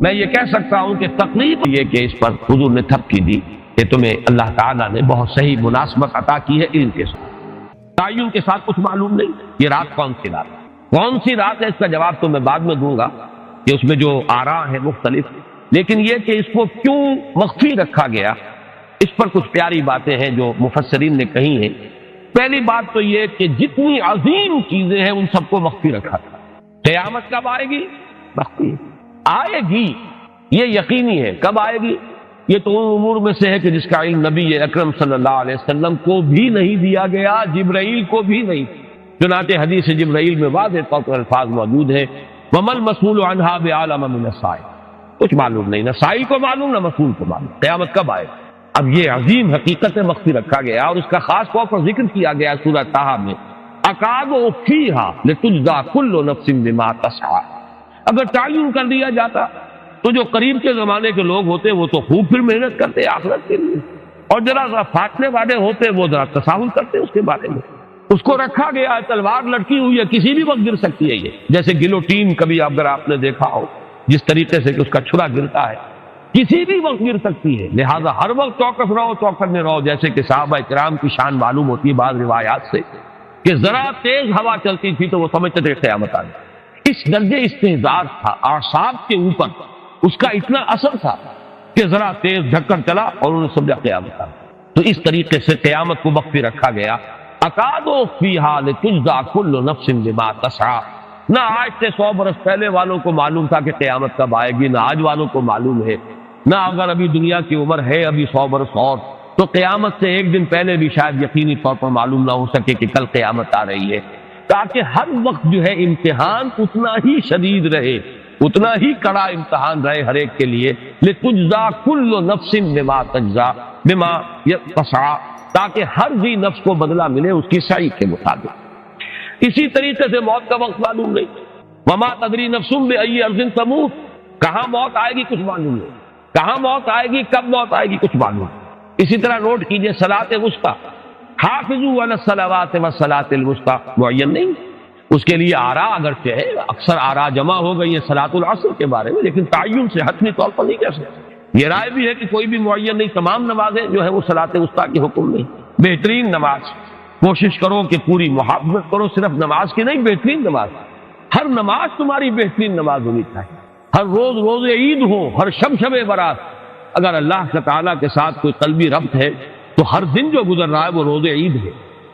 میں یہ کہہ سکتا ہوں کہ تکلیف یہ کہ اس پر حضور نے تھپکی دی کہ تمہیں اللہ تعالیٰ نے بہت صحیح مناسبت عطا کی ہے علم کے ساتھ، تعین کے ساتھ کچھ معلوم نہیں یہ رات کون سی رات ہے، کون سی رات ہے اس کا جواب تو میں بعد میں دوں گا کہ اس میں جو آراء ہیں مختلف، لیکن یہ کہ اس کو کیوں مخفی رکھا گیا اس پر کچھ پیاری باتیں ہیں جو مفسرین نے کہی ہیں۔ پہلی بات تو یہ کہ جتنی عظیم چیزیں ہیں ان سب کو مخفی رکھا تھا۔ قیامت کب آئے گی؟ مخفی آئے گی، یہ یقینی ہے۔ کب آئے گی؟ یہ تو ان امور میں سے ہے کہ جس کا علم نبی اکرم صلی اللہ علیہ وسلم کو بھی نہیں دیا گیا، جبرائیل کو بھی نہیں۔ چنانچہ حدیث جبرائیل میں واضح طور پر الفاظ موجود ہیں وَمَا الْمَسْئُولُ عَنْهَا بِأَعْلَمَ مِنَ السَّائِلِ، کچھ معلوم نہیں، نہ سائل کو معلوم نہ مسئول کو معلوم قیامت کب آئے۔ اب یہ عظیم حقیقت مخفی رکھا گیا اور اس کا خاص طور پر ذکر کیا گیا سورہ طٰہٰ میں، اکاد اخفیھا لتجزی کل نفس بما تسعی۔ اگر تعین کر دیا جاتا تو جو قریب کے زمانے کے لوگ ہوتے وہ تو خوب پھر محنت کرتے آخرت کے لیے، اور ذرا فاٹنے والے ہوتے وہ ذرا تساہل کرتے اس کے بارے میں۔ اس کو رکھا گیا ہے، تلوار لٹکی ہوئی ہے، کسی بھی وقت گر سکتی ہے، یہ جیسے گلوٹین کبھی اگر آپ نے دیکھا ہو جس طریقے سے کہ اس کا چھرا گرتا ہے، کسی بھی وقت گر سکتی ہے، لہذا ہر وقت چوکس رہو، چوکنے رہو، جیسے کہ صحابہ کرام کی شان معلوم ہوتی ہے بعض روایات سے کہ ذرا تیز ہوا چلتی تھی تو وہ سمجھتے تھے قیامت آ گئی۔ اس درجے استحضار تھا، اعصاب کے اوپر اس کا اتنا اثر تھا کہ ذرا تیز ڈھکر چلا اور انہوں نے سمجھا قیامت آ گئی۔ تو اس طریقے سے قیامت کو مخفی رکھا گیا۔ اکاد اخفیھا لتجزی کل نفس بما تسعی، نہ آج سے 100 برس پہلے والوں کو معلوم تھا کہ قیامت کب آئے گی، نہ آج والوں کو معلوم ہے، نہ اگر ابھی دنیا کی عمر ہے ابھی 100 برس اور تو قیامت سے ایک دن پہلے بھی شاید یقینی طور پر معلوم نہ ہو سکے کہ کل قیامت آ رہی ہے، تاکہ ہر وقت جو ہے امتحان اتنا ہی شدید رہے، اتنا ہی کڑا امتحان رہے ہر ایک کے لیے، لتجزی کل نفس بما تجزی بما تسعی، تاکہ ہر ذی نفس کو بدلہ ملے اس کی سعی کے مطابق۔ اسی طریقے سے موت کا وقت معلوم نہیں، وما تدری نفس بأی ارض تموت، کہاں موت آئے گی کچھ معلوم نہیں، کہاں موت آئے گی، کب موت آئے گی کچھ معلوم نہیں۔ اسی طرح نوٹ کیجئے صلاۃ وسطیٰ، حافظوا علی الصلوات والصلاۃ الوسطیٰ، معین نہیں، اس کے لیے آراء اگرچہ ہے، اکثر آراء جمع ہو گئی ہیں صلاۃ العصر کے بارے میں، لیکن تعین سے حتمی طور پر نہیں کہہ سکتے۔ یہ رائے بھی ہے کہ کوئی بھی معین نہیں، تمام نمازیں جو ہے وہ صلاۃ وسطیٰ کی حکم نہیں۔ بہترین نماز کوشش کرو کہ پوری محافظت کرو، صرف نماز کی نہیں، بہترین نماز، ہر نماز تمہاری بہترین نماز ہونی چاہیے، ہر روز روز عید ہو، ہر شب شب برات۔ اگر اللہ تعالیٰ کے ساتھ کوئی قلبی ربط ہے تو ہر دن جو گزر رہا ہے وہ روز عید ہے،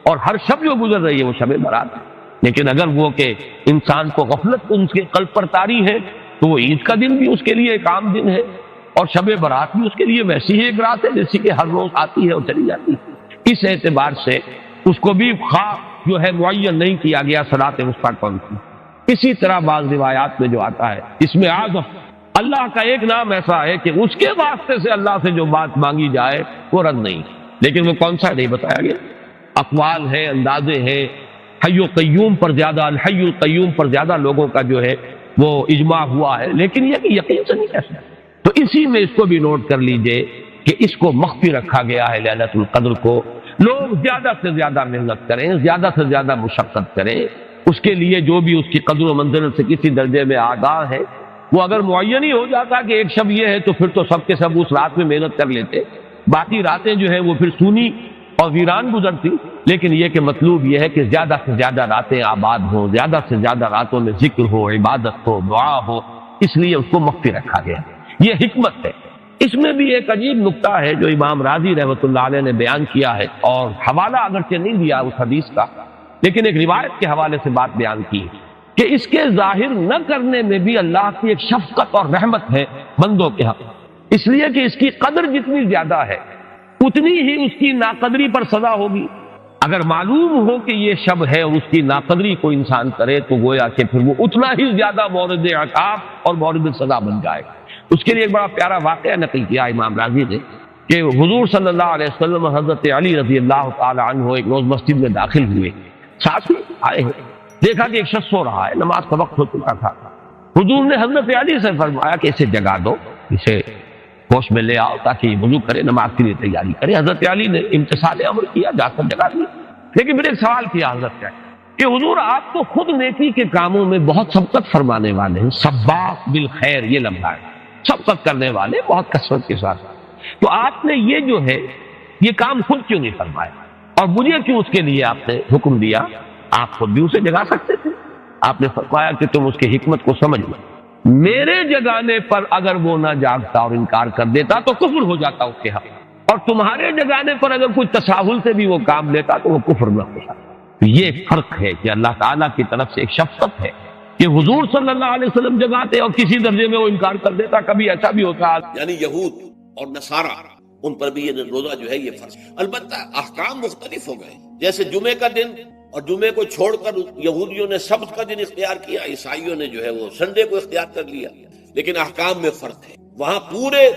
اور ہر شب جو گزر رہی ہے وہ شب برات ہے۔ لیکن اگر وہ کہ انسان کو غفلت ان کے قلب پر طاری ہے تو وہ عید کا دن بھی اس کے لیے ایک عام دن ہے، اور شب برات بھی اس کے لیے ویسی ہی ایک رات ہے جیسی کہ ہر روز آتی ہے اور چلی جاتی ہے۔ اس اعتبار سے اس کو بھی خواہ جو ہے معین نہیں کیا گیا صلاۃ وسطیٰ کون سی۔ اسی طرح بعض روایات میں جو آتا ہے اس میں اعظم، اللہ کا ایک نام ایسا ہے کہ اس کے واسطے سے اللہ سے جو بات مانگی جائے وہ رد نہیں، لیکن وہ کون سا نہیں بتایا گیا۔ اقوال ہیں، اندازے ہیں، حی قیوم پر زیادہ، الحی القیوم پر زیادہ لوگوں کا جو ہے وہ اجماع ہوا ہے، لیکن یہ کہ یقین سے نہیں کہہ سکتے۔ تو اسی میں اس کو بھی نوٹ کر لیجئے کہ اس کو مخفی رکھا گیا ہے لیلۃ القدر کو۔ لوگ زیادہ سے زیادہ محنت کریں، زیادہ سے زیادہ مشقت کریں، اس کے لیے جو بھی اس کی قدر و منزلت سے کسی درجے میں آگاہ ہے، وہ اگر معین ہی ہو جاتا کہ ایک شب یہ ہے تو پھر تو سب کے سب اس رات میں محنت کر لیتے، باقی راتیں جو ہیں وہ پھر سونی اور ویران گزرتی۔ لیکن یہ کہ مطلوب یہ ہے کہ زیادہ سے زیادہ راتیں آباد ہوں، زیادہ سے زیادہ راتوں میں ذکر ہو، عبادت ہو، دعا ہو، اس لیے اس کو مخفی رکھا گیا، یہ حکمت ہے۔ اس میں بھی ایک عجیب نکتہ ہے جو امام راضی رحمۃ اللہ علیہ نے بیان کیا ہے، اور حوالہ اگرچہ نہیں دیا اس حدیث کا، لیکن ایک روایت کے حوالے سے بات بیان کی کہ اس کے ظاہر نہ کرنے میں بھی اللہ کی ایک شفقت اور رحمت ہے بندوں کے حق، اس لیے کہ اس کی قدر جتنی زیادہ ہے اتنی ہی اس کی ناقدری پر سزا ہوگی۔ اگر معلوم ہو کہ یہ شب ہے اور اس کی ناقدری کو انسان کرے تو گویا کہ پھر وہ اتنا ہی زیادہ مورد عقاب اور مورد سزا بن جائے گا۔ اس کے لیے ایک بڑا پیارا واقعہ نقل کیا امام راضی نے کہ حضور صلی اللہ علیہ وسلم حضرت علی رضی اللہ تعالی عنہ ایک روز مسجد میں داخل ہوئے، ساتھ ہی آئے ہیں، دیکھا کہ ایک شخص سو رہا ہے، نماز کا وقت ہو چکا تھا۔ حضور نے حضرت علی سے فرمایا کہ اسے جگا دو، اسے ہوش میں لے آؤ تاکہ یہ وضو کرے، نماز کے لیے تیاری کرے۔ حضرت علی نے امتثال امر کیا، جا کر جگا دی۔ لیکن پھر ایک سوال کیا حضرت سے کہ حضور آپ تو خود نیکی کے کاموں میں بہت سبقت فرمانے والے ہیں، سباق بالخیر یہ لمحہ ہے، شفقت کرنے والے بہت کثرت کے ساتھ. تو آپ نے یہ جو ہے یہ کام خود کیوں نہیں فرمایا اور مجھے کیوں اس کے لیے آپ نے حکم دیا؟ آپ خود بھی اسے جگا سکتے تھے. آپ نے فرمایا کہ تم اس کی حکمت کو سمجھ لو. میرے جگانے پر اگر وہ نہ جاگتا اور انکار کر دیتا تو کفر ہو جاتا اس کے حق، اور تمہارے جگانے پر اگر کوئی تساہل سے بھی وہ کام لیتا تو وہ کفر نہ ہوتا. یہ فرق ہے کہ اللہ تعالیٰ کی طرف سے ایک شفقت ہے کہ حضور صلی اللہ علیہ وسلم جگاتے اور کسی درجے میں وہ انکار کر دیتا. کبھی ایسا بھی ہوتا. یعنی یہود اور نصارہ ان پر بھی یہ روزہ جو ہے یہ فرض. البتہ احکام مختلف ہو گئے. جیسے جمعے کا دن اور جمعے کو چھوڑ کر یہودیوں نے سبت کا دن اختیار کیا، عیسائیوں نے جو ہے وہ سنڈے کو اختیار کر لیا. لیکن احکام میں فرق ہے. وہاں پورے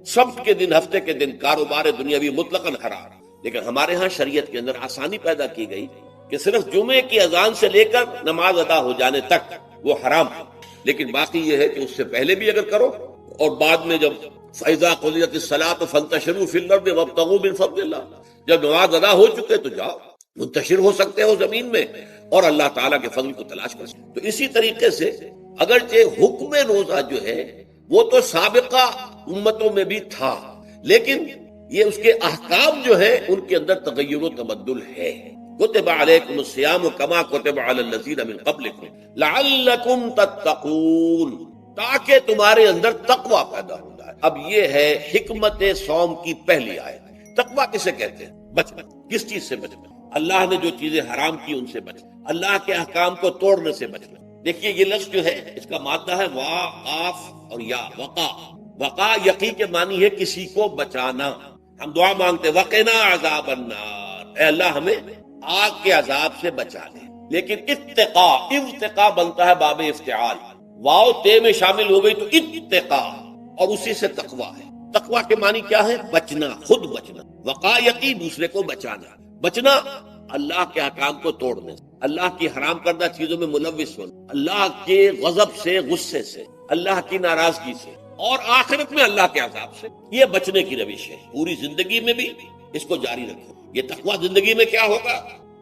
سبت کے دن، ہفتے کے دن کاروبار دنیاوی مطلقاً حرام. لیکن ہمارے ہاں شریعت کے اندر آسانی پیدا کی گئی کہ صرف جمعے کی اذان سے لے کر نماز ادا ہو جانے تک وہ حرام ہے. لیکن باقی یہ ہے کہ اس سے پہلے بھی اگر کرو اور بعد میں جب فَإِذَا قُضِيَتِ الصَّلَاةُ فَانتَشِرُوا فِي الْأَرْضِ وَابْتَغُوا مِن فَضْلِ اللَّهِ، جب نماز ادا ہو چکے تو جاؤ منتشر ہو سکتے ہو زمین میں اور اللہ تعالیٰ کے فضل کو تلاش کر سکتے. تو اسی طریقے سے اگرچہ حکم روزہ جو ہے وہ تو سابقہ امتوں میں بھی تھا، لیکن یہ اس کے احکام جو ہے ان کے اندر تغیر و تبدل ہے. کتب علیکم الصیام کما کتب علی الذین من قبلکم لعلکم تتقون، تاکہ تمہارے اندر تقوی پیدا ہو جائے. اب یہ ہے حکمت صوم کی پہلی آیت. تقوی کسے کہتے ہیں؟ بچنا. کس چیز سے بچنا؟ اللہ نے جو چیزیں حرام کی ان سے بچنا، اللہ کے احکام کو توڑنے سے بچنا. دیکھیے یہ لفظ جو ہے اس کا مادہ ہے وا، قاف اور یا. وقا. وقا یقی کے معنی ہے کسی کو بچانا. ہم دعا مانگتے وقنا عذاب النار، اے اللہ ہمیں آگ کے عذاب سے بچا لے. لیکن اتقا، ارتقا بنتا ہے باب افتعال، واو تے میں شامل ہو گئی تو اتقا، اور اسی سے تقوی ہے. تقوی کے معنی کیا ہے؟ بچنا، خود بچنا. وقا یقی دوسرے کو بچانا. بچنا اللہ کے احکام کو توڑنے سے، اللہ کی حرام کردہ چیزوں میں ملوث ہونا، اللہ کے غضب سے، غصے سے، اللہ کی ناراضگی سے، اور آخرت میں اللہ کے عذاب سے. یہ بچنے کی روش ہے. پوری زندگی میں بھی اس کو جاری رکھو. یہ تقوی زندگی میں کیا ہوگا؟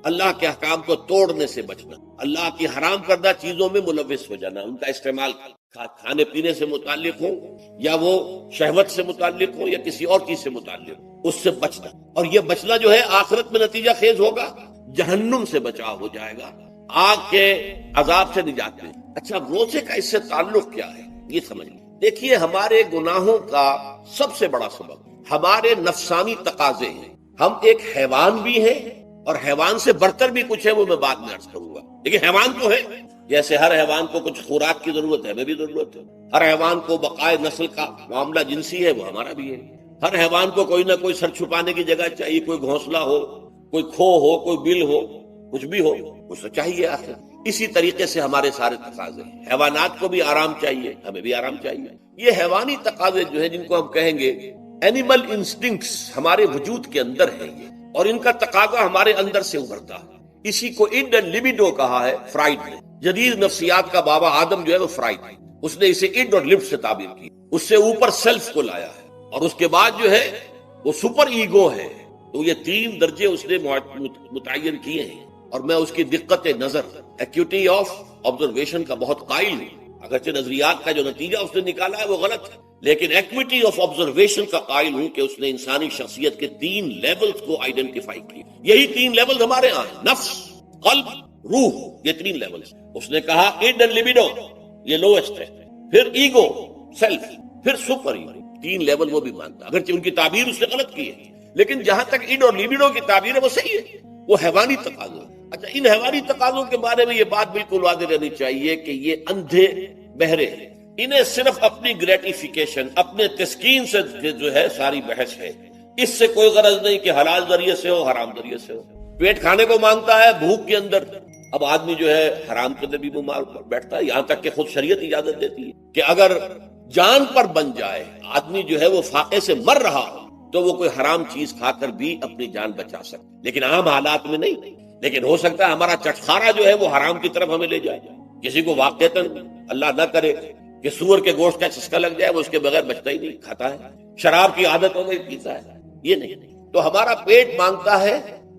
اللہ کے احکام کو توڑنے سے بچنا، اللہ کی حرام کردہ چیزوں میں ملوث ہو جانا، ان کا استعمال کھانے پینے سے متعلق ہو یا وہ شہوت سے متعلق ہو یا کسی اور چیز سے متعلق ہو، اس سے بچنا. اور یہ بچنا جو ہے آخرت میں نتیجہ خیز ہوگا، جہنم سے بچاؤ ہو جائے گا، آگ کے عذاب سے نجات میں. اچھا روزے کا اس سے تعلق کیا ہے یہ سمجھ لیں. دیکھیے ہمارے گناہوں کا سب سے بڑا سبب ہمارے نفسانی تقاضے ہیں. ہم ایک حیوان بھی ہیں اور حیوان سے برتر بھی کچھ ہے، وہ میں بعد میں عرض کروں گا. لیکن حیوان تو ہے. جیسے ہر حیوان کو کچھ خوراک کی ضرورت ہے، ہمیں بھی ضرورت ہے. ہر حیوان کو بقائے نسل کا معاملہ جنسی ہے، وہ ہمارا بھی ہے. ہر حیوان کو کوئی نہ کوئی سر چھپانے کی جگہ چاہیے، کوئی گھونسلہ ہو، کوئی کھو ہو، کوئی بل ہو، کچھ بھی ہو، کچھ تو چاہیے آخر. اسی طریقے سے ہمارے سارے تقاضے ہیں. حیوانات کو بھی آرام چاہیے، ہمیں بھی آرام چاہیے. یہ حیوانی تقاضے جو ہیں، جن کو ہم کہیں گے اینیمل انسٹنکٹس، ہمارے وجود کے اندر ہیں یہ، اور ان کا تقاضا ہمارے اندر سے ابھرتا ہے. اسی کو اڈ اینڈ لیبیڈو کہا ہے فرائڈ نے. جدید نفسیات کا بابا آدم جو ہے وہ فرائڈ ہے. اس نے اسے اڈ اور لفٹ سے تعبیر کی، اس سے اوپر سیلف کو لایا ہے، اور اس کے بعد جو ہے وہ سپر ایگو ہے. تو یہ 3 درجے اس نے متعین کیے ہیں، اور میں اس کی دقت نظر، ایکیوٹی آف آبزرویشن کا بہت قائل ہوں. اگرچہ نظریات کا جو نتیجہ اس نے نکالا ہے وہ غلط ہے، لیکن ایکویٹی آف آبزرویشن کا قائل ہوں کہ اس نے انسانی شخصیت کے 3 لیولز کو آئیڈینٹیفائی کیا. یہی 3 لیولز ہمارے ہاں ہیں، نفس، قلب، روح. یہ 3 لیولز. اس نے کہا اڈ اینڈ لیبیڈو یہ لوسٹ ہے، پھر ایگو، سیلف، پھر سپر ایگو. 3 لیول وہ بھی مانتا، اگرچہ ان کی تعبیر اس نے غلط کی ہے، لیکن جہاں تک اڈ اور لیبیڈو کی تعبیر ہے وہ صحیح ہے. وہ حیوانی تقاضے. اچھا ان حیوانی تقاضوں کے بارے میں یہ بات بالکل واضح رہنی چاہیے کہ یہ اندھے بہرے ہیں. انہیں صرف اپنی گریٹیفیکیشن، اپنے تسکین سے جو ہے ساری بحث ہے. اس سے کوئی غرض نہیں کہ حلال ذریعے سے ہو، حرام ذریعے سے ہو. پیٹ کھانے کو مانگتا ہے بھوک کے اندر. اب آدمی جو ہے حرام کے اندر بھی بیمار بیٹھتا ہے، یہاں تک کہ خود شریعت اجازت دیتی ہے کہ اگر جان پر بن جائے آدمی جو ہے وہ فاقے سے مر رہا ہو تو وہ کوئی حرام چیز کھا کر بھی اپنی جان بچا سکتا. لیکن عام حالات میں نہیں. لیکن ہو سکتا ہے ہمارا چٹخارا جو ہے وہ حرام کی طرف ہمیں لے جائے. کسی کو واقعتاً اللہ نہ کرے کہ سور کے گوشت کا چسکا لگ جائے، وہ اس کے بغیر بچتا ہی نہیں، کھاتا ہے. شراب کی عادت ہو گئی، پیتا ہے. یہ نہیں. تو ہمارا پیٹ مانگتا ہے،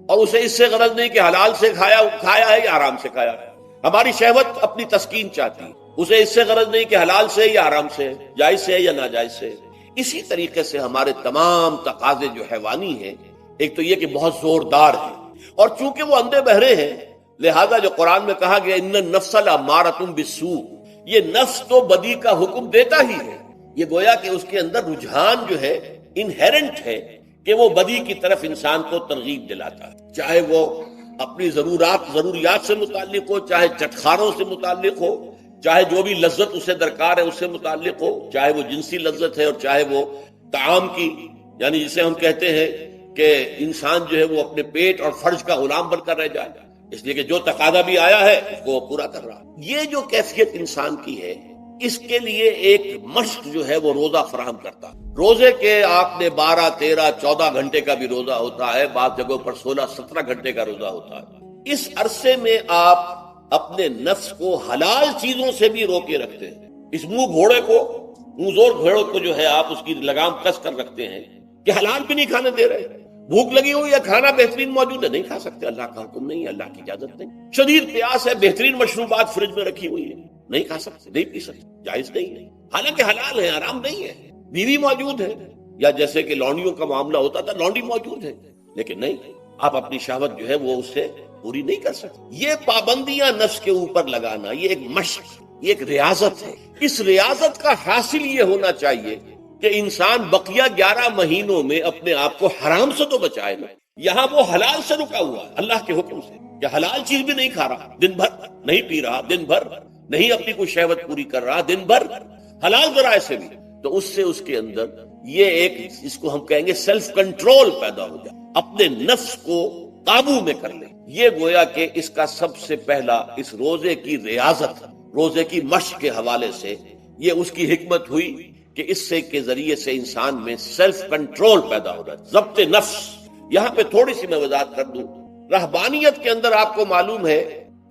اور اسے اس سے غرض نہیں کہ حلال سے کھایا ہے یا حرام سے کھایا ہے. ہماری شہوت اپنی تسکین چاہتی ہے، اسے اس سے غرض نہیں کہ حلال سے یا حرام سے، جائز سے یا ناجائز سے۔ اسی طریقے سے ہمارے تمام تقاضے جو حیوانی ہیں، ایک تو یہ کہ بہت زوردار ہیں، اور چونکہ وہ اندھے بہرے ہیں، لہذا جو قرآن میں کہا گیا ان النفس لامارۃ بالسوء، یہ نفس تو بدی کا حکم دیتا ہی ہے، یہ گویا کہ اس کے اندر رجحان جو ہے انہیرنٹ ہے کہ وہ بدی کی طرف انسان کو ترغیب دلاتا ہے، چاہے وہ اپنی ضروریات سے متعلق ہو، چاہے چٹخاروں سے متعلق ہو، چاہے جو بھی لذت اسے درکار ہے اس سے متعلق ہو، چاہے وہ جنسی لذت ہے اور چاہے وہ طعام کی، یعنی جسے ہم کہتے ہیں کہ انسان جو ہے وہ اپنے پیٹ اور فرج کا غلام بن کر رہ جائے، اس لیے کہ جو تقاضا بھی آیا ہے اس کو وہ پورا کر رہا ہے۔ یہ جو کیفیت انسان کی ہے، اس کے لیے ایک مشق جو ہے وہ روزہ فراہم کرتا ہے۔ روزے کے آپ نے 12، 13، 14 گھنٹے کا بھی روزہ ہوتا ہے، بعض جگہوں پر 16، 17 گھنٹے کا روزہ ہوتا ہے۔ اس عرصے میں آپ اپنے نفس کو حلال چیزوں سے بھی روکے رکھتے ہیں۔ اس منہ زور گھوڑے کو جو ہے آپ اس کی لگام کس کر رکھتے ہیں کہ حلال بھی نہیں کھانے دے رہے، بھوک لگی ہوئی ہے، کھانا بہترین موجود ہے، نہیں کھا سکتے، اللہ کا حکم نہیں ہے، اللہ کی اجازت نہیں۔ شدید پیاس ہے، بہترین مشروبات فریج میں رکھی ہوئی ہے، نہیں کھا سکتے، نہیں پی سکتے، جائز نہیں ہے، حالانکہ حلال ہے، حرام نہیں ہے۔ بیوی موجود ہے، یا جیسے کہ لونڈیوں کا معاملہ ہوتا تھا، لونڈی موجود ہے، لیکن نہیں، آپ اپنی شہوت جو ہے وہ اس سے پوری نہیں کر سکتے۔ یہ پابندیاں نفس کے اوپر لگانا، یہ ایک مشق، یہ ایک ریاضت ہے۔ اس ریاضت کا حاصل یہ ہونا چاہیے کہ انسان بقیہ 11 مہینوں میں اپنے آپ کو حرام سے تو بچائے نا۔ یہاں وہ حلال سے رکا ہوا ہے اللہ کے حکم سے، کہ حلال چیز بھی نہیں کھا رہا، دن بھر نہیں پی رہا، دن بھر نہیں اپنی کوئی شہوت پوری کر رہا، دن بھر حلال ذرائع سے بھی، تو اس سے اس کے اندر یہ ایک، اس کو ہم کہیں گے سیلف کنٹرول پیدا ہو جائے، اپنے نفس کو قابو میں کر لے۔ یہ گویا کہ اس کا سب سے پہلا، اس روزے کی ریاضت، روزے کی مشق کے حوالے سے یہ اس کی حکمت ہوئی کہ اس سے کے ذریعے سے انسان میں سیلف کنٹرول پیدا ہو رہا ہے، ضبط نفس۔ یہاں پہ تھوڑی سی میں وضاحت کر دوں، رہبانیت کے اندر آپ کو معلوم ہے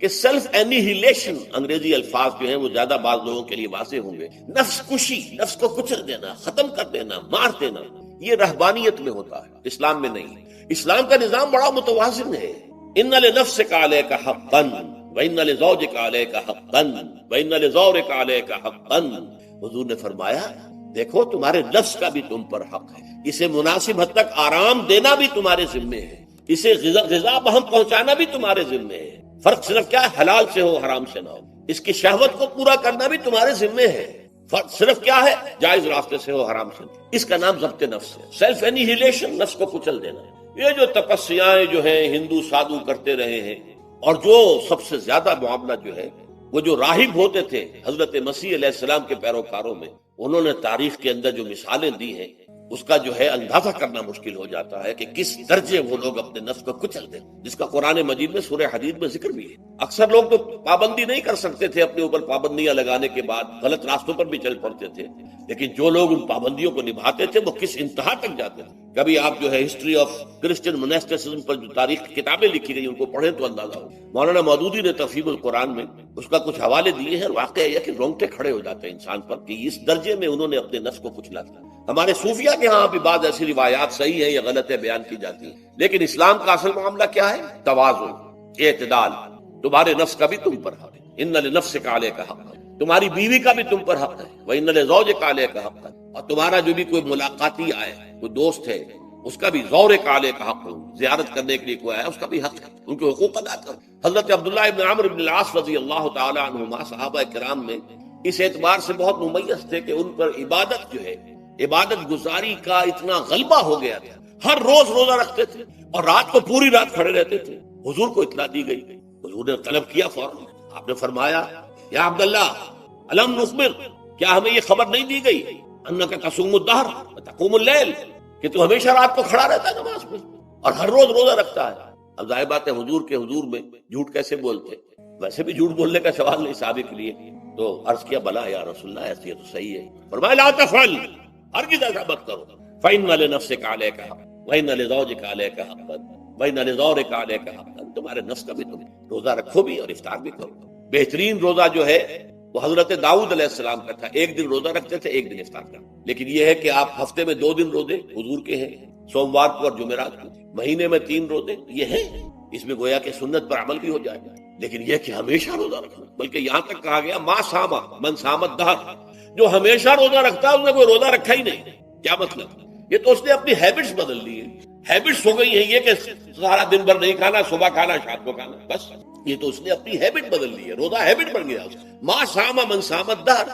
کہ سیلف اینیہیلیشن، انگریزی الفاظ جو ہیں وہ زیادہ بعض لوگوں کے لیے واضح ہوں گے، نفس کشی، نفس کو کچل دینا، ختم کر دینا، مار دینا، یہ رہبانیت میں ہوتا ہے، اسلام میں نہیں۔ اسلام کا نظام بڑا متوازن ہے۔ ان لنفسک علیک حقا وان لزوجک علیک حقا وان لزورک علیک حقا۔ حضور نے فرمایا دیکھو تمہارے نفس کا بھی تم پر حق ہے، اسے مناسب حد تک آرام دینا بھی تمہارے ذمے ہے، اسے غذا بہم پہنچانا بھی تمہارے ذمے ہے۔ فرق صرف کیا ہے، حلال سے ہو حرام سے نہ ہو۔ اس کی شہوت کو پورا کرنا بھی تمہارے ذمے ہے، فرق صرف کیا ہے، جائز راستے سے ہو حرام سے۔ اس کا نام ضبط نفس ہے، سیلف اینیہیلیشن، نفس کو کچل دینا۔ یہ جو تپسیاں جو ہیں ہندو سادھو کرتے رہے ہیں، اور جو سب سے زیادہ معاملہ جو ہے وہ جو راہب ہوتے تھے حضرت مسیح علیہ السلام کے پیروکاروں میں، انہوں نے تاریخ کے اندر جو مثالیں دی ہیں اس کا جو ہے اندازہ کرنا مشکل ہو جاتا ہے کہ کس درجے وہ لوگ اپنے نفس کو کچل دیں، جس کا قرآن مجید میں سورہ حدید میں ذکر بھی ہے۔ اکثر لوگ تو پابندی نہیں کر سکتے تھے، اپنے اوپر پابندیاں لگانے کے بعد غلط راستوں پر بھی چل پڑتے تھے، لیکن جو لوگ ان پابندیوں کو نبھاتے تھے وہ کس انتہا تک جاتے تھے۔ کبھی آپ جو ہے ہسٹری آف کرسچن مناسٹسزم پر جو تاریخ کی کتابیں لکھی گئی ان کو پڑھیں تو اندازہ ہو۔ مولانا مودودی نے تفہیم القرآن میں اس کا کچھ حوالے دیے ہیں، اور واقعہ یہ کہ رونگٹے کھڑے ہو جاتے ہیں انسان پر کہ اس درجے میں انہوں نے اپنے نفس کو کچلا تھا۔ ہمارے صوفیہ کے ہاں بھی بعض ایسی روایات صحیح ہیں یا غلط ہے بیان کی جاتی ہیں، لیکن اسلام کا اصل معاملہ کیا ہے، توازن، اعتدال۔ تمہارے نفس کا بھی تم پر حق ہے، ان لنفسک علیک حقا، تمہاری بیوی کا بھی تم پر حق ہے، وان لزوجک علیک حقا، اور تمہارا جو بھی کوئی ملاقاتی آئے، کوئی دوست ہے، اس کا بھی زورک علیک حق، زیارت کرنے کے لیے کوئی آیا اس کا بھی حق ہے، ان کے حقوق ادا کرو۔ حضرت عبداللہ ابن عمرو بن العاص رضی اللہ تعالی عنہما صحابہ کرام میں اس اعتبار سے بہت ممیز تھے کہ ان پر عبادت جو ہے، عبادت گزاری کا اتنا غلبہ ہو گیا تھا، ہر روز روزہ رکھتے تھے اور رات کو پوری رات کھڑے رہتے تھے۔ حضور کو اطلاع دی گئی، حضور نے طلب کیا فوراً، آپ نے فرمایا یا عبداللہ الم نخبر، کیا ہمیں یہ خبر نہیں دی گئی انک تصوم الدہر وتقوم اللیل، کہ تو ہمیشہ رات کو کھڑا رہتا ہے نماز میں اور ہر روز روزہ رکھتا ہے۔ اب ظاہر بات ہے حضور کے حضور میں جھوٹ کیسے بولتے، ویسے بھی جھوٹ بولنے کا سوال نہیں صحابہ کے لیے، تو عرض کیا بلا یا رسول اللہ ایسی تو صحیح ہے، فرمایا لا تفعل، ہرگز ایسا مت کرو، فإن لنفسک علیک حق وإن لزوجک علیک حق وإن لزورک علیک حق، تمہارے نفس کا بھی تم روزہ رکھو بھی اور افطار بھی کرو۔ بہترین روزہ جو ہے وہ حضرت داؤد علیہ السلام کا تھا، ایک دن روزہ رکھتے تھے، ایک دن افطار کرتے، لیکن یہ ہے کہ آپ ہفتے میں 2 دن روزے حضور کے ہیں، سوموار کو اور جمعرات کو، مہینے میں 3 روزے یہ ہیں، اس میں گویا کہ سنت پر عمل بھی ہو جائے گا۔ لیکن یہ کہ ہمیشہ روزہ رکھنا، بلکہ یہاں تک کہا گیا ما ساما من سامت دہر، جو ہمیشہ روزہ رکھتا ہے اس نے کوئی روزہ رکھا ہی نہیں۔ کیا مطلب؟ یہ تو اس نے اپنی ہیبٹس بدل لی ہیں، ہیبٹس ہو گئی ہیں یہ کہ سارا دن بھر نہیں کھانا، صبح کھانا شام کو کھانا، بس یہ تو اس نے اپنی ہیبٹ بدل لی ہے، روزہ ہیبٹ بن گیا اس کا۔ ما ساما من سامت دہر،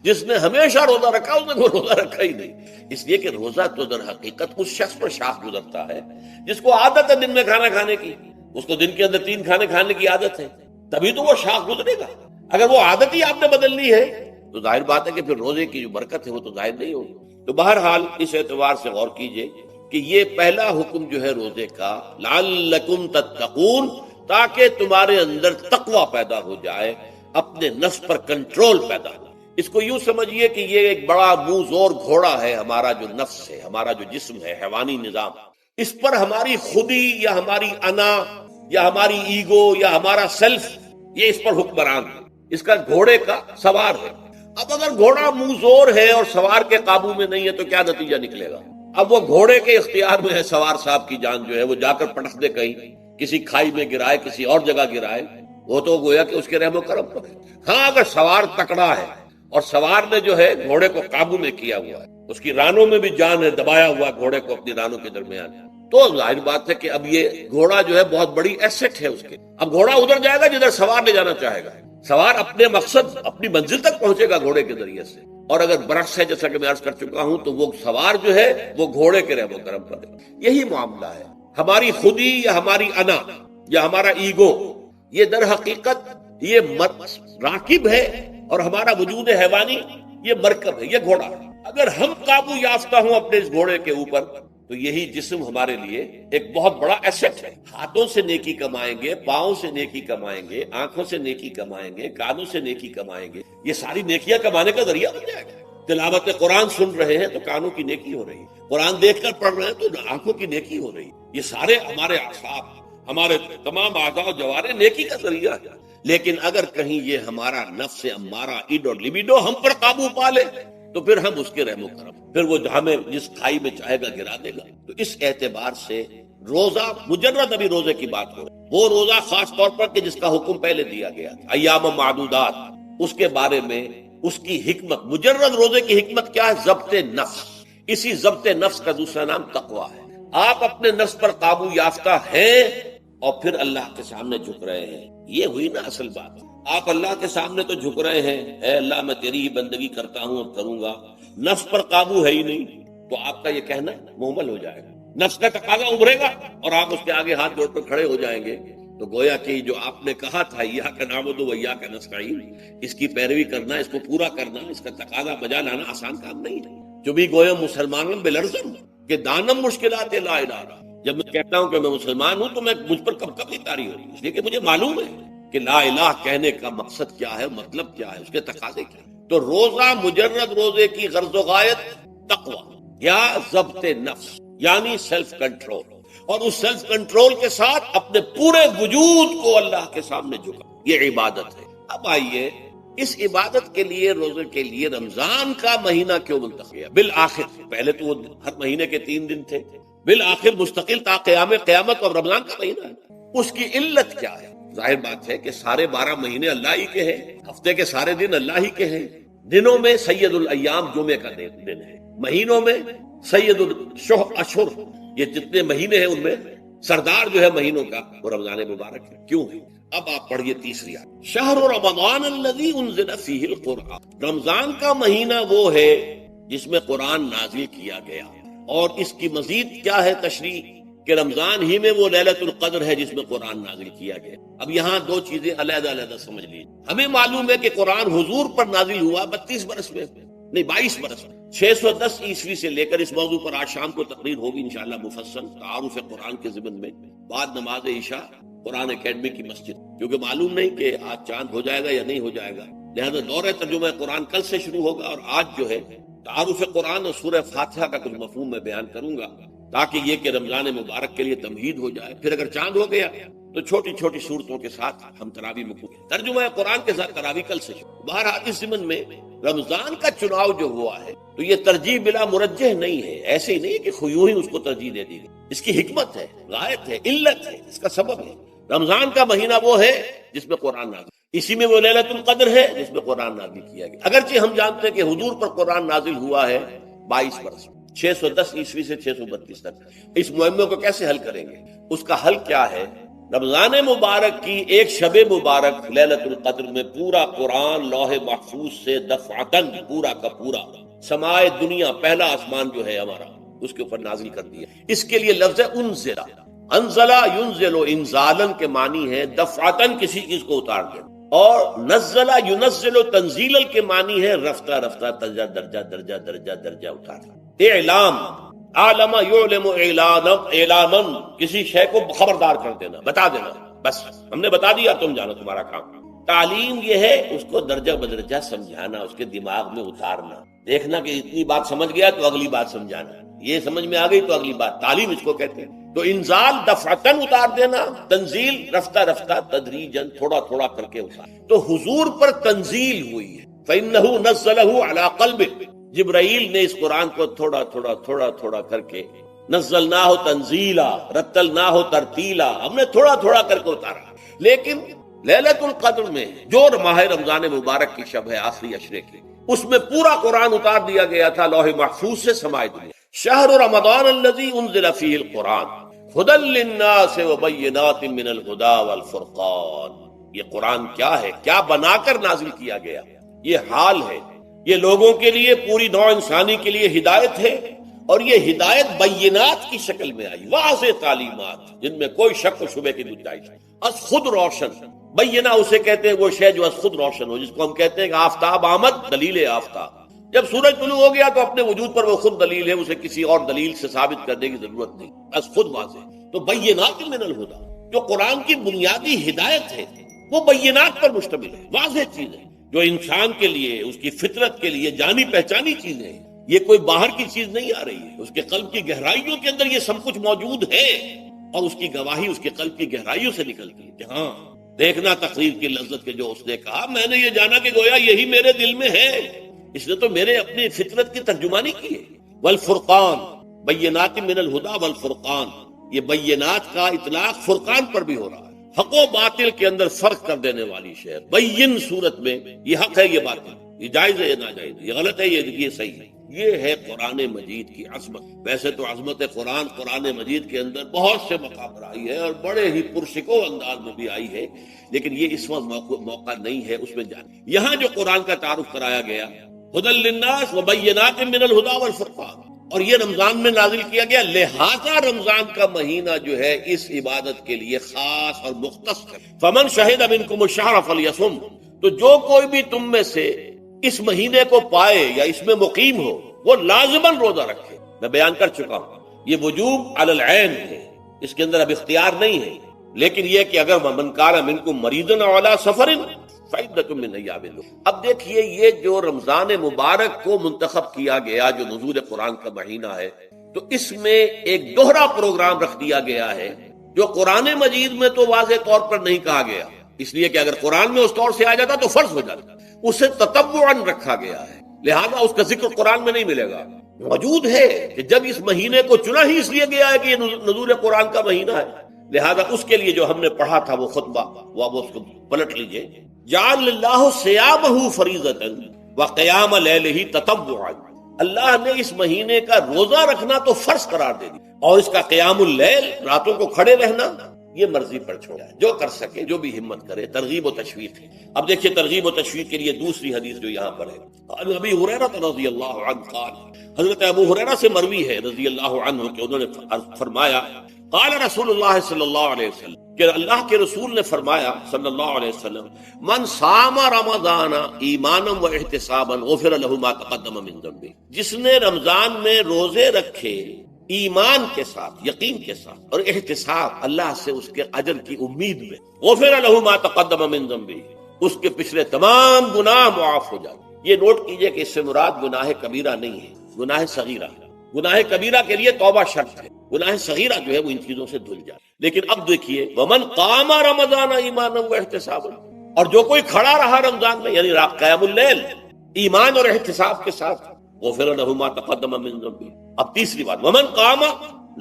جس نے ہمیشہ روزہ رکھا اس نے کوئی روزہ رکھا ہی نہیں، اس لیے کہ روزہ تو در حقیقت اس شخص پر شاخ گزرتا ہے جس کو عادت ہے دن میں کھانا کھانے کی، اس کو دن کے اندر 3 کھانے کھانے کی عادت ہے، تبھی تو وہ شاخ گزرے گا۔ اگر وہ عادت ہی آپ نے بدل لی ہے تو ظاہر بات ہے کہ پھر روزے کی جو برکت ہے وہ تو ظاہر نہیں ہوگی۔ تو بہرحال اس اعتبار سے غور کیجئے کہ یہ پہلا حکم جو ہے روزے کا، لعلکم تتقون، تاکہ تمہارے اندر تقوی پیدا ہو جائے، اپنے نفس پر کنٹرول پیدا ہو۔ اس کو یوں سمجھیے کہ یہ ایک بڑا منہ زور گھوڑا ہے، ہمارا جو نفس ہے، ہمارا جو جسم ہے، حیوانی نظام، اس پر ہماری خودی یا ہماری انا یا ہماری ایگو یا ہمارا سیلف، یہ اس پر حکمران ہے، اس کا گھوڑے کا سوار ہے۔ اب اگر گھوڑا منہ زور ہے اور سوار کے قابو میں نہیں ہے تو کیا نتیجہ نکلے گا؟ اب وہ گھوڑے کے اختیار میں ہے، سوار صاحب کی جان جو ہے وہ جا کر پٹخ دے کہیں، کسی کھائی میں گرائے، کسی اور جگہ گرائے، وہ تو گویا کہ اس کے رحم و کرم پر ہے۔ ہاں اگر سوار تکڑا ہے اور سوار نے جو ہے گھوڑے کو قابو میں کیا ہوا ہے، اس کی رانوں میں بھی جان ہے، دبایا ہوا گھوڑے کو اپنی رانوں کے درمیان، تو ظاہر بات ہے کہ اب یہ گھوڑا جو ہے بہت بڑی ایسٹ ہے اس کے۔ اب گھوڑا ادھر جائے گا جدھر سوار لے جانا چاہے گا، سوار اپنے مقصد، اپنی منزل تک پہنچے گا گھوڑے کے ذریعے سے۔ اور اگر برعکس ہے، جیسا کہ میں عرض کر چکا ہوں، تو وہ سوار جو ہے وہ گھوڑے کے رحم و کرم پر ہے۔ یہی معاملہ ہے، ہماری خودی یا ہماری انا یا ہمارا ایگو، یہ در حقیقت یہ راکب ہے، اور ہمارا وجود حیوانی یہ مرکب ہے، یہ گھوڑا ہے۔ اگر ہم قابو یافتہ ہوں اپنے اس گھوڑے کے اوپر تو یہی جسم ہمارے لیے ایک بہت بڑا ایسٹ ہے۔ ہاتھوں سے نیکی کمائیں گے، پاؤں سے نیکی کمائیں گے، آنکھوں سے نیکی کمائیں گے، کانوں سے نیکی کمائیں گے، یہ ساری نیکیاں کمانے کا ذریعہ بن جائے گا۔ تلاوت قرآن سن رہے ہیں تو کانوں کی نیکی ہو رہی ہے، قرآن دیکھ کر پڑھ رہے ہیں تو آنکھوں کی نیکی ہو رہی ہے، یہ سارے ہمارے اعصاب، ہمارے تمام اعضاء و جوارح نیکی کا ذریعہ ہے۔ لیکن اگر کہیں یہ ہمارا نفس امارہ، اڈ اور لبیڈو ہم پر قابو پا لے تو پھر ہم اس کے رحم و کرم، پھر وہ ہمیں جس کھائی میں چاہے گا گرا دے گا۔ تو اس اعتبار سے روزہ مجرد، ابھی روزے کی بات ہو رہی ہے، وہ روزہ خاص طور پر کہ جس کا حکم پہلے دیا گیا تھا، ایام معدودات، اس کے بارے میں اس کی حکمت، مجرد روزے کی حکمت کیا ہے؟ ضبط نفس۔ اسی ضبط نفس کا دوسرا نام تقویٰ ہے۔ آپ اپنے نفس پر قابو یافتہ ہیں اور پھر اللہ کے سامنے جھک رہے ہیں، یہ ہوئی نا اصل بات۔ آپ اللہ کے سامنے تو جھک رہے ہیں، اے اللہ میں تیری ہی بندگی کرتا ہوں اور کروں گا، نفس پر قابو ہے ہی نہیں، تو آپ کا یہ کہنا مہمل ہو جائے گا، نفس کا تقاضا ابھرے گا اور آپ اس کے آگے ہاتھ جوڑ کر کھڑے ہو جائیں گے۔ تو گویا کہ جو آپ نے کہا تھا ایاک نعبد و ایاک نستعین، اس کی پیروی کرنا، اس کو پورا کرنا، اس کا تقاضا بجا لانا آسان کام نہیں ہے۔ جو بھی گویا مسلمانوں بلرزم کہ دانم مشکلات لا الہ، جب میں کہتا ہوں کہ میں مسلمان ہوں تو میں مجھ پر کب کب اتاری ہوتی ہے، اس لیے کہ مجھے معلوم ہے کہ لا الہ کہنے کا مقصد کیا ہے، مطلب کیا ہے، اس کے تقاضے کیا ہے۔ تو روزہ، مجرد روزے کی غرض و غایت تقویٰ یا ضبط نفس، یعنی سیلف کنٹرول، اور اس سیلف کنٹرول کے ساتھ اپنے پورے وجود کو اللہ کے سامنے جھکا، یہ عبادت ہے۔ اب آئیے اس عبادت کے لیے، روزے کے لیے رمضان کا مہینہ کیوں منتخب کیا؟ بالآخر، پہلے تو وہ ہر مہینے کے 3 دن تھے، بالآخر مستقل تا قیام قیامت اور رمضان کا مہینہ ہے۔ اس کی علت کیا ہے؟ ظاہر بات ہے کہ سارے 12 مہینے اللہ ہی کے ہیں، ہفتے کے سارے دن اللہ ہی کے ہیں، دنوں میں سید الایام جمعے کا دن ہے، مہینوں میں سید الاشہر، یہ جتنے مہینے ہیں ان میں سردار جو ہے مہینوں کا وہ رمضان مبارک ہے۔ کیوں ہے؟ اب آپ پڑھیے تیسری آیت، شہر رمضان الذی انزل فیہ القرآن، رمضان کا مہینہ وہ ہے جس میں قرآن نازل کیا گیا، اور اس کی مزید کیا ہے تشریح کہ رمضان ہی میں وہ لیلۃ القدر ہے جس میں قرآن نازل کیا گیا۔ اب یہاں 2 چیزیں علیحدہ علیحدہ سمجھ لیجیے۔ ہمیں معلوم ہے کہ قرآن حضور پر نازل ہوا 32 برس میں، نہیں 22 برس میں، 610 عیسوی سے لے کر اس موضوع پر آج شام کو تقریر ہوگی انشاءاللہ مفصل تعارف قرآن کے ضمن میں، بعد نماز عشاء قرآن اکیڈمی کی مسجد، کیونکہ معلوم نہیں کہ آج چاند ہو جائے گا یا نہیں ہو جائے گا، لہذا دورہ ترجمہ قرآن کل سے شروع ہوگا، اور آج جو ہے تعارف قرآن اور سورہ فاتحہ کا کچھ مفہوم میں بیان کروں گا، تاکہ یہ کہ رمضان مبارک کے لیے تمہید ہو جائے۔ پھر اگر چاند ہو گیا تو چھوٹی چھوٹی صورتوں کے ساتھ ہم تراویح میں ترجمہ قرآن کے ساتھ تراویح کل سے شروع۔ بہرحال اس ضمن میں رمضان کا چناؤ جو ہوا ہے تو یہ ترجیح بلا مرجح نہیں ہے، ایسے ہی نہیں کہ یوں ہی اس کو ترجیح دے دی گئی، اس کی حکمت ہے، غایت ہے، علت ہے، اس کا سبب ہے۔ رمضان کا مہینہ وہ ہے جس میں قرآن نازل، اسی میں وہ لیلۃ القدر ہے جس میں قرآن نازل کیا گیا۔ اگرچہ ہم جانتے ہیں کہ حضور پر قرآن نازل ہوا ہے 22 برس، 610 عیسوی سے 632 تک۔ اس معمے کو کیسے حل کریں گے؟ اس کا حل کیا ہے؟ رمضان مبارک کی ایک شب مبارک لیلۃ القدر میں پورا قرآن لوح محفوظ سے دفعتاً پورا کا پورا سمائے دنیا، پہلا آسمان جو ہے ہمارا، اس کے اوپر نازل کر دیا۔ اس کے لیے لفظ انزلہ، انزلہ ینزل انزالن کے معنی ہے دفعتاً کسی چیز کو اتار دے، اور نزلہ ینزل تنزیلا کے معنی ہے رفتہ رفتہ درجہ درجہ درجہ درجہ درجہ اتارنا۔ اعلام، عالم یعلم اعلاما، کسی شے کو خبردار کر دینا، بتا دینا، بس ہم نے بتا دیا، تم جانو، تمہارا کام۔ تعلیم یہ ہے اس کو درجہ بدرجہ سمجھانا، اس کے دماغ میں اتارنا، دیکھنا کہ اتنی بات سمجھ گیا تو اگلی بات سمجھانا، یہ سمجھ میں آ گئی تو اگلی بات، تعلیم اس کو کہتے ہیں۔ تو انزال دفعتاً اتار دینا، تنزیل رفتہ رفتہ تدریجاً تھوڑا تھوڑا کر کے اتار۔ تو حضور پر تنزیل ہوئی ہے، فإنہ نزلہ علی قلبک، جبرائیل نے اس قرآن کو تھوڑا تھوڑا تھوڑا تھوڑا کر کے، نزلناہ تنزیلا، رتلناہ ترتیلا، ہم نے تھوڑا تھوڑا کر کے اتارا۔ لیکن لیلۃ القدر میں جو ماہ رمضان مبارک کی شب ہے آخری عشرے کی، اس میں پورا قرآن اتار دیا گیا تھا لوح محفوظ سے سمائے دنیا۔ شہر رمضان الذی انزل فیہ القرآن ھدی للناس وبینات من الہدی والفرقان۔ یہ قرآن کیا ہے، کیا بنا کر نازل کیا گیا؟ یہ حال ہے، یہ لوگوں کے لیے، پوری نوع انسانی کے لیے ہدایت ہے، اور یہ ہدایت بینات کی شکل میں آئی، واضح تعلیمات جن میں کوئی شک و شبہ کی گنجائش نہیں، از خود روشن۔ بینہ اسے کہتے ہیں وہ شے جو از خود روشن ہو، جس کو ہم کہتے ہیں کہ آفتاب آمد، دلیل آفتاب۔ جب سورج طلوع ہو گیا تو اپنے وجود پر وہ خود دلیل ہے، اسے کسی اور دلیل سے ثابت کرنے کی ضرورت نہیں، از خود واضح۔ تو بینات من الہدی، جو قرآن کی بنیادی ہدایت ہے وہ بینات پر مشتمل ہے، واضح چیز ہے، جو انسان کے لیے، اس کی فطرت کے لیے جانی پہچانی چیزیں ہیں۔ یہ کوئی باہر کی چیز نہیں آ رہی ہے، اس کے قلب کی گہرائیوں کے اندر یہ سب کچھ موجود ہے، اور اس کی گواہی اس کے قلب کی گہرائیوں سے نکلتی ہے کہ ہاں دیکھنا تقریر کی لذت کے جو اس نے کہا، میں نے یہ جانا کہ گویا یہی میرے دل میں ہے، اس نے تو میرے اپنی فطرت کی ترجمانی کی ہے۔ والفرقان، بینات من الہدی والفرقان، یہ بینات کا اطلاق فرقان پر بھی ہو رہا ہے، حق و باطل کے اندر فرق کر دینے والی شے۔ بین صورت میں یہ حق ہے، یہ باطل، یہ جائز ہے، یہ ناجائز ہے، یہ غلط ہے، یہ صحیح ہے۔ یہ ہے قرآن مجید کی عظمت۔ ویسے تو عظمت قرآن مجید کے اندر بہت سے مقام پر آئی ہے، اور بڑے ہی پرشکو انداز میں بھی آئی ہے، لیکن یہ اس وقت موقع نہیں ہے اس میں جانے۔ یہاں جو قرآن کا تعارف کرایا گیا، ھدی للناس وبینات من الہدی والفرقان، اور یہ رمضان میں نازل کیا گیا، لہذا رمضان کا مہینہ جو ہے اس عبادت کے لیے خاص اور مختص ہے۔ فمن شہد منکم الشہر فلیصم، تو جو کوئی بھی تم میں سے اس مہینے کو پائے یا اس میں مقیم ہو، وہ لازماً روزہ رکھے۔ میں بیان کر چکا ہوں، یہ وجوب علی العین ہے، اس کے اندر اب اختیار نہیں ہے، لیکن یہ کہ اگر من کان منکم مریضا او علی سفر فعدۃ من ایام اخر۔ اب دیکھیے، یہ جو رمضان مبارک کو منتخب کیا گیا جو نزول قرآن کا مہینہ ہے، تو اس میں ایک دوہرا پروگرام رکھ دیا گیا ہے جو قرآن مجید میں تو واضح طور پر نہیں کہا گیا، اس لیے کہ اگر قرآن میں اس طور سے آ جاتا تو فرض ہو جاتا، اسے تتبعاً رکھا گیا ہے، لہذا اس کا ذکر قرآن میں نہیں ملے گا۔ موجود ہے کہ جب اس مہینے کو چنا ہی اس لیے گیا ہے کہ یہ نزول قرآن کا مہینہ ہے، لہذا اس کے لیے جو ہم نے پڑھا تھا وہ خطبہ، وہ اس کو پلٹ لیجئے۔ جعل اللہ صیامہ فریضۃ وقیام لیلہ تطوعا، اللہ نے اس مہینے کا روزہ رکھنا تو فرض قرار دے دی، اور اس کا قیام اللیل، راتوں کو کھڑے رہنا، یہ مرضی پر چھوڑا ہے، جو کر سکے، جو بھی ہمت کرے، ترغیب و تشویق ہے۔ اب دیکھیے ترغیب و تشویق کے لیے دوسری حدیث جو یہاں پر ہے، عن ابی ہریرہ رضی اللہ عنہ قال، حضرت ابو ہریرہ سے مروی ہے رضی اللہ عنہ کہ انہوں نے فرمایا، قال رسول اللہ صلی اللہ علیہ وسلم، کہ اللہ کے رسول نے فرمایا صلی اللہ علیہ وسلم، من صام رمضان ایمانا و احتسابا غفر له ما تقدم من ذنبہ، جس نے رمضان میں روزے رکھے ایمان کے ساتھ، یقین کے ساتھ، اور احتساب، اللہ سے اس کے اجر کی امید میں، غفر له ما تقدم من ذنبہ، اس کے پچھلے تمام گناہ معاف ہو جائیں۔ یہ نوٹ کیجئے کہ اس سے مراد گناہ کبیرہ نہیں ہے، گناہ صغیرہ ہے۔ گناہ کبیرہ کے لیے توبہ شرط ہے، گناہ صغیرہ جو ہے وہ ان چیزوں سے دھل جائے۔ لیکن اب دیکھیے، ومن قام رمضان ایمانا واحتسابا، اور جو کوئی کھڑا رہا رمضان میں، یعنی قیام اللیل، ایمان اور احتساب کے ساتھ، غفر له ما تقدم من ذنبہ۔ اب تیسری بات، ومن قام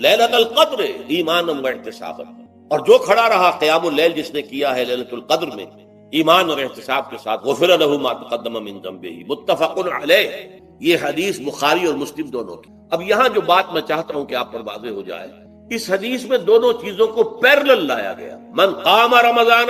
لیلۃ القدر ایمانا واحتسابا، اور جو کھڑا رہا قیام اللیل جس نے کیا ہے لیلۃ القدر میں ایمان اور احتساب کے ساتھ، غفر لہ ما تقدم من ذنبہ، متفق علیہ، یہ حدیث بخاری اور مسلم دونوں کی۔ اب یہاں جو بات میں چاہتا ہوں کہ آپ پر واضح ہو جائے، اس حدیث میں دونوں چیزوں کو پیرلل لایا گیا، من قام رمضان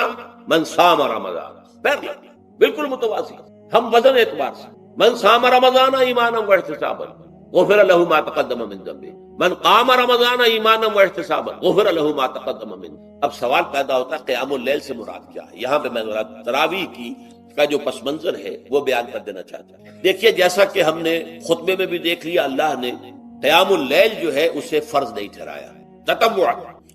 من صام رمضان، پیرلل، بالکل متوازی، ہم وزن اعتبار سے، من صام رمضان ایمانا واحتسابا غفر لہ ما تقدم من ذنبہ، من قام رمضان ایمانا واحتسابا غفر لہ ما تقدم من۔ اب سوال پیدا ہوتا ہے قیام اللیل سے مراد کیا ہے؟ یہاں پہ میں ذرا تراویح کی کا جو پس منظر ہے وہ بیان کر دینا چاہتا ہوں۔ دیکھیے جیسا کہ ہم نے خطبے میں بھی دیکھ لیا، اللہ نے قیام اللیل جو ہے اسے فرض نہیں ٹھہرایا، تطوع،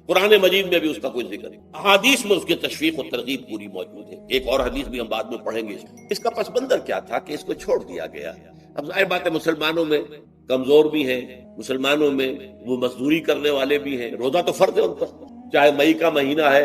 قرآن مجید میں بھی اس کا کوئی ذکر نہیں، احادیث میں اس کی تشویق و ترغیب پوری موجود ہے۔ ایک اور حدیث بھی ہم بعد میں پڑھیں گے۔ اس کا پس منظر کیا تھا کہ اس کو چھوڑ دیا گیا۔ اب ظاہر بات ہے مسلمانوں میں کمزور بھی ہیں، مسلمانوں میں وہ مزدوری کرنے والے بھی ہیں، روزہ تو فرض ہے ان پر، چاہے مئی کا مہینہ ہے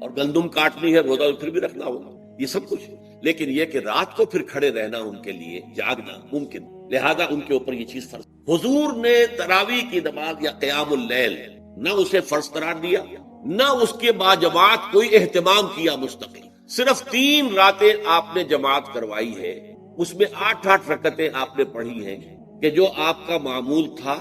اور گندم کاٹنی ہے، روزہ تو پھر بھی رکھنا ہوگا، یہ سب کچھ ہے، لیکن یہ کہ رات کو پھر کھڑے رہنا ان کے لیے، جاگنا ممکن، لہذا ان کے اوپر یہ چیز فرض۔ حضور نے تراویح کی نماز یا قیام اللیل نہ اسے فرض قرار دیا، نہ اس کے بعد جماعت کوئی اہتمام کیا مستقل، صرف 3 راتیں آپ نے جماعت کروائی ہے، اس میں 8 رکعتیں آپ نے پڑھی ہیں کہ جو آپ کا معمول تھا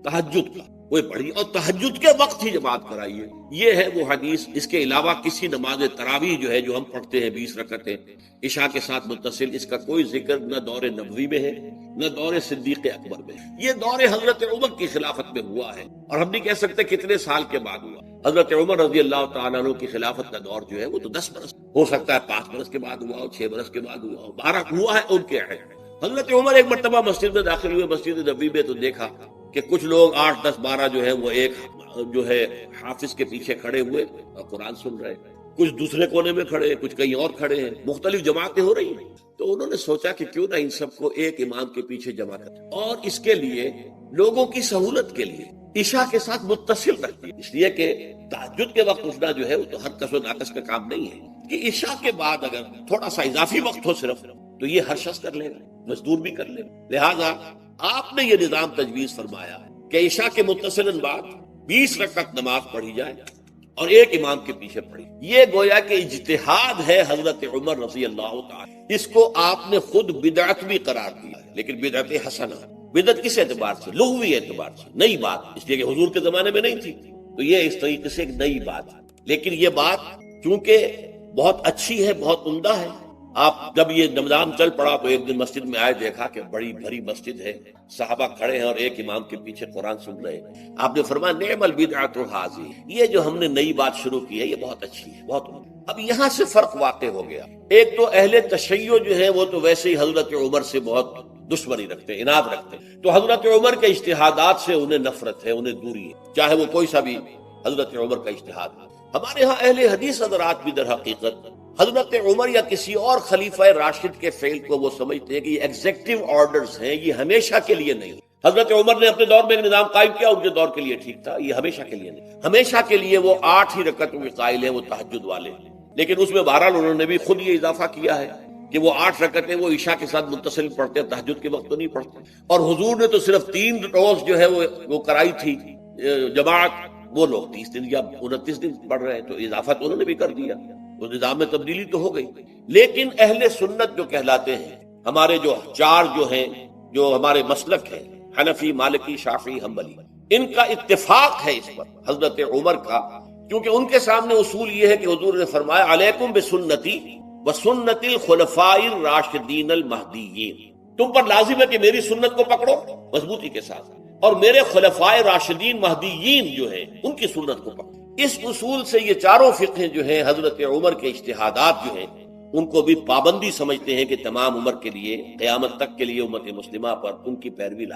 تہجد کا، وہ پڑھی اور تہجد کے وقت ہی جماعت کرائی ہے۔ یہ ہے وہ حدیث۔ اس کے علاوہ کسی نماز تراویح جو ہے جو ہم پڑھتے ہیں 20 رکعتیں عشاء کے ساتھ متصل، اس کا کوئی ذکر نہ دور نبوی میں ہے نہ دور صدیق اکبر میں۔ یہ دور حضرت عمر کی خلافت میں ہوا ہے، اور ہم نہیں کہہ سکتے کتنے سال کے بعد ہوا۔ حضرت عمر رضی اللہ تعالیٰ عنہ کی خلافت کا دور جو ہے وہ تو 10 برس، ہو سکتا ہے 5 برس کے بعد ہوا ہو، 6 برس کے بعد ہوا ہو، 12 ہوا ہے ان کے عہد۔ حضرت عمر ایک مرتبہ مسجد میں داخل ہوئے، مسجد نبوی میں، تو دیکھا کہ کچھ لوگ 8 10 12 جو ہے وہ ایک جو ہے حافظ کے پیچھے کھڑے ہوئے اور قرآن سن رہے، کچھ دوسرے کونے میں کھڑے، کچھ کہیں اور کھڑے ہیں، مختلف جماعتیں ہو رہی ہیں۔ تو انہوں نے سوچا کہ کیوں نہ ان سب کو ایک امام کے پیچھے جمع کریں، اور اس کے لیے لوگوں کی سہولت کے لیے عشاء کے ساتھ متصل رکھتی، اس لیے کہ تہجد کے وقت اٹھنا جو ہے وہ تو ہر کس و ناقص کا کام نہیں ہے، کہ عشاء کے بعد اگر تھوڑا سا اضافی وقت ہو صرف، تو یہ ہر شخص کر لے گا، مزدور بھی کر لے گا۔ لہذا آپ نے یہ نظام تجویز فرمایا کہ عشاء کے متصلاً بعد 20 رکعت نماز پڑھی جائے اور ایک امام کے پیچھے پڑھی۔ یہ گویا کہ اجتہاد ہے حضرت عمر رضی اللہ تعالی، اس کو آپ نے خود بدعت بھی قرار دیا ہے، لیکن بدعت حسنہ۔ بدعت کس اعتبار سے؟ لغوی اعتبار سے، نئی بات، اس لیے کہ حضور کے زمانے میں نہیں تھی، تو یہ اس طریقے سے ایک نئی بات ہے۔ لیکن یہ بات چونکہ بہت اچھی ہے، بہت عمدہ ہے۔ آپ جب یہ نظام چل پڑا تو ایک دن مسجد میں آئے، دیکھا کہ بڑی بھری مسجد ہے، صحابہ کھڑے ہیں اور ایک امام کے پیچھے قرآن سن رہے ہیں۔ آپ نے فرمایا نعم البدعۃ ھذہ، یہ جو ہم نے نئی بات شروع کی ہے یہ بہت اچھی ہے، بہت عمدہ۔ اب یہاں سے فرق واقع ہو گیا۔ ایک تو اہل تشیع جو ہے وہ تو ویسے ہی حضرت عمر سے بہت دشمنی رکھتے ہیں، عناد رکھتے ہیں، تو حضرت عمر کے اجتہادات سے انہیں نفرت ہے، انہیں دوری ہے، چاہے وہ کوئی سا بھی حضرت عمر کا اجتہاد ہے۔ ہمارے ہاں اہل حدیث حضرات بھی در حقیقت حضرت عمر یا کسی اور خلیفہ راشد کے فعل کو وہ سمجھتے ہیں کہ یہ ایگزیکٹو آرڈرز ہیں، یہ ہمیشہ کے لیے نہیں۔ حضرت عمر نے اپنے دور میں ایک نظام قائم کیا، ان کے دور کے لیے ٹھیک تھا، یہ ہمیشہ کے لیے نہیں۔ ہمیشہ کے لیے وہ 8 ہی رکعتوں کے قائل ہیں، وہ تہجد والے، لیکن اس میں بہرحال انہوں نے بھی خود یہ اضافہ کیا ہے کہ وہ 8 رکعتیں وہ عشاء کے ساتھ متصل پڑھتے ہیں، تہجد کے وقت تو نہیں پڑھتے۔ اور حضور نے تو صرف 3 روز جو ہے وہ کرائی تھی جماعت، وہ لوگ 30 دن یا 29 دن پڑھ رہے ہیں، تو اضافہ تو انہوں نے بھی کر دیا، وہ نظام میں تبدیلی تو ہو گئی۔ لیکن اہل سنت جو کہلاتے ہیں، ہمارے جو 4 جو ہیں، جو ہمارے مسلک ہیں، حنفی، مالکی، شافعی، حنبلی، ان کا اتفاق ہے اس پر حضرت عمر کا، کیونکہ ان کے سامنے اصول یہ ہے کہ حضور نے فرمایا علیکم بسنتی وسنت الخلفاء الراشدین المہدیین، تم پر لازم ہے کہ میری سنت کو پکڑو مضبوطی کے ساتھ، اور میرے خلفائے راشدین مہدیین جو ہیں ان کی سنت کو پکڑو۔ اس اصول سے یہ 4 فقہ جو ہیں حضرت عمر کے اجتہادات جو ہیں ان کو بھی پابندی سمجھتے ہیں کہ تمام عمر کے لیے، قیامت تک کے لیے امت مسلمہ پر ان کی پیروی